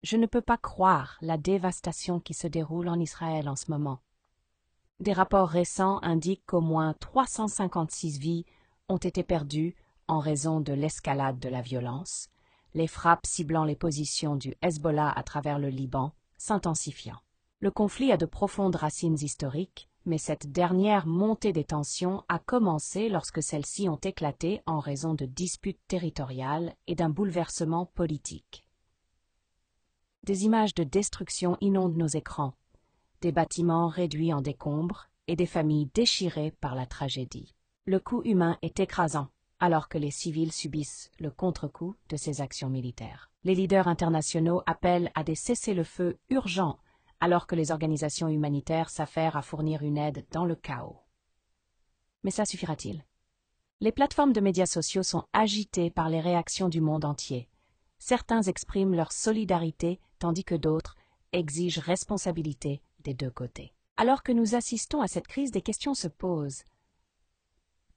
Je ne peux pas croire la dévastation qui se déroule en Israël en ce moment. Des rapports récents indiquent qu'au moins 356 vies ont été perdues en raison de l'escalade de la violence, les frappes ciblant les positions du Hezbollah à travers le Liban s'intensifiant. Le conflit a de profondes racines historiques, mais cette dernière montée des tensions a commencé lorsque celles-ci ont éclaté en raison de disputes territoriales et d'un bouleversement politique. Des images de destruction inondent nos écrans, des bâtiments réduits en décombres et des familles déchirées par la tragédie. Le coût humain est écrasant, alors que les civils subissent le contre-coup de ces actions militaires. Les leaders internationaux appellent à des cessez-le-feu urgents, alors que les organisations humanitaires s'affairent à fournir une aide dans le chaos. Mais ça suffira-t-il? Les plateformes de médias sociaux sont agitées par les réactions du monde entier. Certains expriment leur solidarité, tandis que d'autres exigent responsabilité des deux côtés. Alors que nous assistons à cette crise, des questions se posent.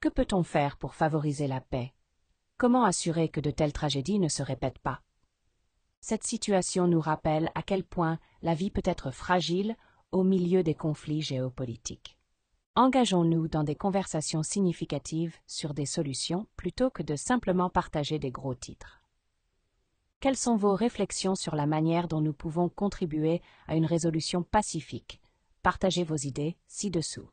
Que peut-on faire pour favoriser la paix? Comment assurer que de telles tragédies ne se répètent pas? Cette situation nous rappelle à quel point la vie peut être fragile au milieu des conflits géopolitiques. Engageons-nous dans des conversations significatives sur des solutions plutôt que de simplement partager des gros titres. Quelles sont vos réflexions sur la manière dont nous pouvons contribuer à une résolution pacifique? Partagez vos idées ci-dessous.